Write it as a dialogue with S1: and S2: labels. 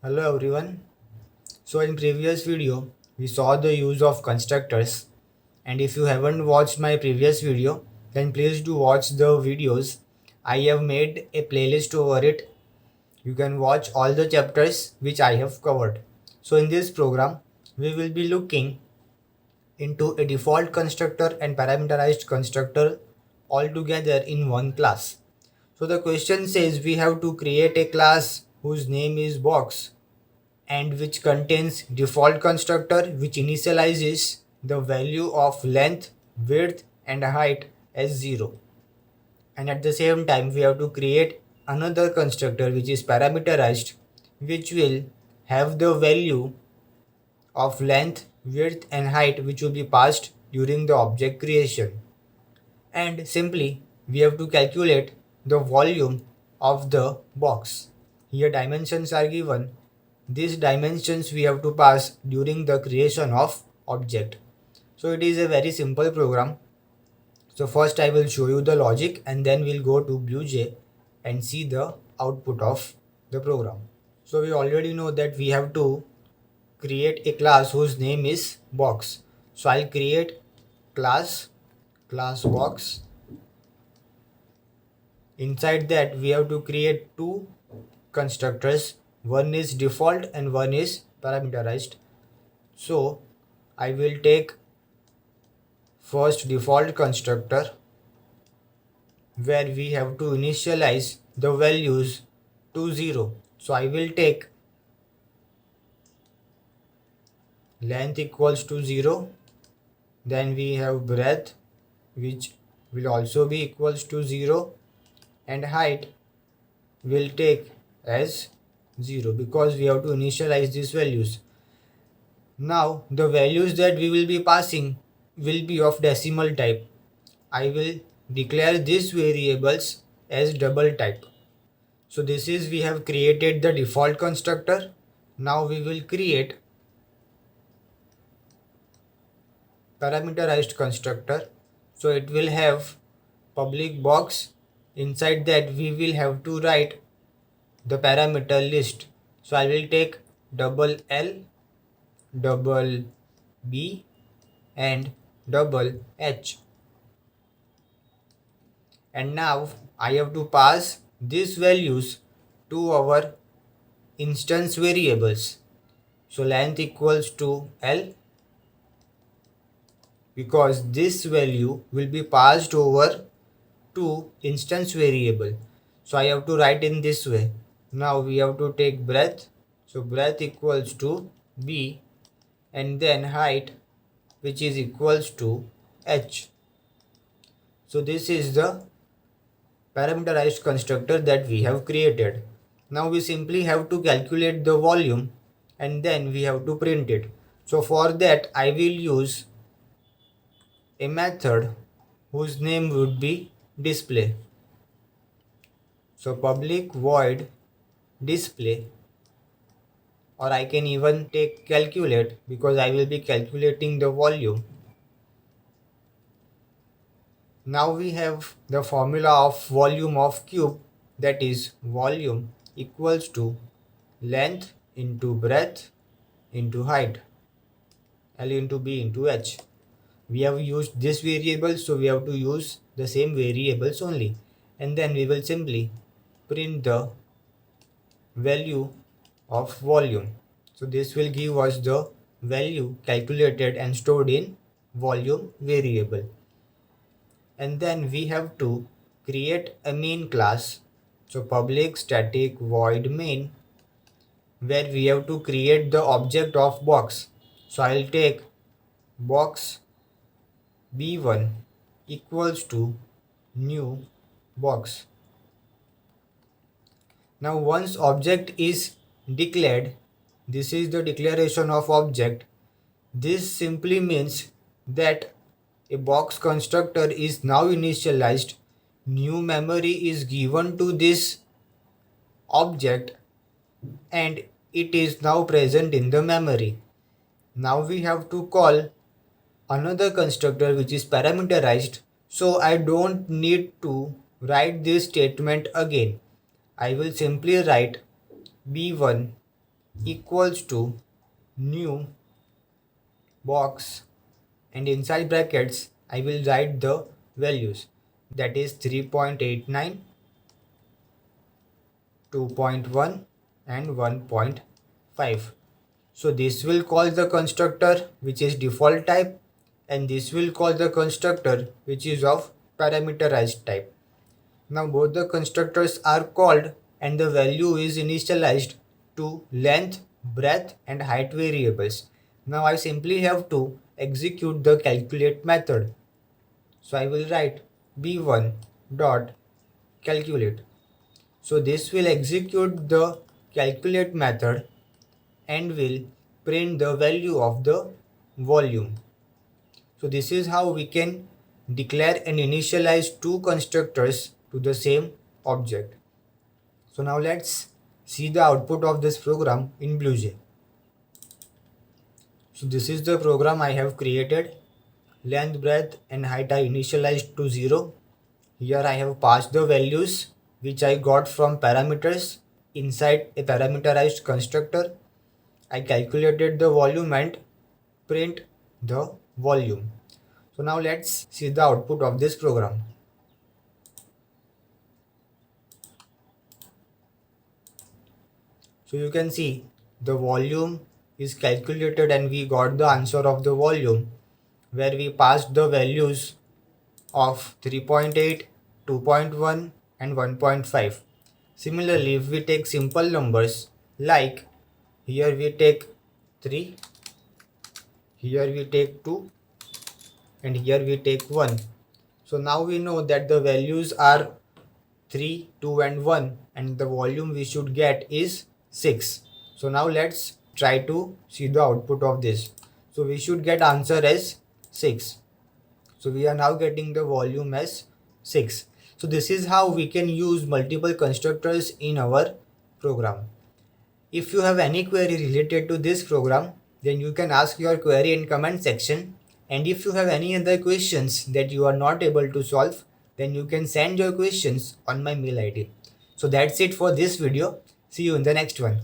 S1: Hello everyone. So in previous video we saw the use of constructors, and if you haven't watched my previous video then please do watch the videos. I have made a playlist over it. You can watch all the chapters which I have covered. So in this program we will be looking into a default constructor and parameterized constructor all together in one class. So the question says we have to create a class whose name is box and which contains default constructor which initializes the value of length, width and height as 0. And at the same time we have to create another constructor which is parameterized, which will have the value of length, width and height which will be passed during the object creation. And simply we have to calculate the volume of the box. Here dimensions are given. These dimensions we have to pass during the creation of object. So it is a very simple program. So first I will show you the logic and then we'll go to BlueJ and see the output of the program. So we already know that we have to create a class whose name is box. So I'll create class box. Inside that we have to create two constructors. One is default and one is parameterized. So I will take first default constructor where we have to initialize the values to 0. So I will take length equals to 0. Then we have breadth which will also be equals to 0, and height will take as 0 because we have to initialize these values. Now the values that we will be passing will be of decimal type. I will declare these variables as double type. So this is, we have created the default constructor. Now we will create parameterized constructor. So it will have public box. Inside that we will have to write the parameter list. So I will take double L, double B and double H. And now I have to pass these values to our instance variables. So length equals to L because this value will be passed over to instance variable. So I have to write in this way. Now we have to take breadth. So breadth equals to B and then height which is equals to H. So this is the parameterized constructor that we have created. Now we simply have to calculate the volume and then we have to print it. So for that I will use a method whose name would be display. So public void display, or I can even take calculate because I will be calculating the volume. Now we have the formula of volume of cube, that is volume equals to length into breadth into height, L into B into H. We have used this variable, so we have to use the same variables only, and then we will simply print the value of volume. So this will give us the value calculated and stored in volume variable. And then we have to create a main class. So public static void main, where we have to create the object of box. So I'll take box b1 equals to new box. Now once object is declared, this is the declaration of object. This simply means that a box constructor is now initialized, new memory is given to this object and it is now present in the memory. Now we have to call another constructor which is parameterized, so I don't need to write this statement again. I will simply write b1 equals to new box, and inside brackets I will write the values, that is 3.89, 2.1 and 1.5. So this will call the constructor which is default type, and this will call the constructor which is of parameterized type. Now both the constructors are called and the value is initialized to length, breadth and height variables. Now I simply have to execute the calculate method. So I will write b1 dot calculate. So this will execute the calculate method and will print the value of the volume. So this is how we can declare and initialize two constructors to the same object. So now let's see the output of this program in BlueJ. So this is the program I have created. Length, breadth and height are initialized to 0. Here I have passed the values which I got from parameters inside a parameterized constructor. I calculated the volume and print the volume. So now let's see the output of this program. So you can see the volume is calculated and we got the answer of the volume where we passed the values of 3.8, 2.1 and 1.5. Similarly, if we take simple numbers like here we take 3, here we take 2 and here we take 1. So now we know that the values are 3, 2 and 1 and the volume we should get is 6. So now let's try to see the output of this. So we should get answer as 6. So we are now getting the volume as 6. So this is how we can use multiple constructors in our program. If you have any query related to this program, then you can ask your query in comment section. And if you have any other questions that you are not able to solve, then you can send your questions on my mail ID. So that's it for this video. See you in the next one.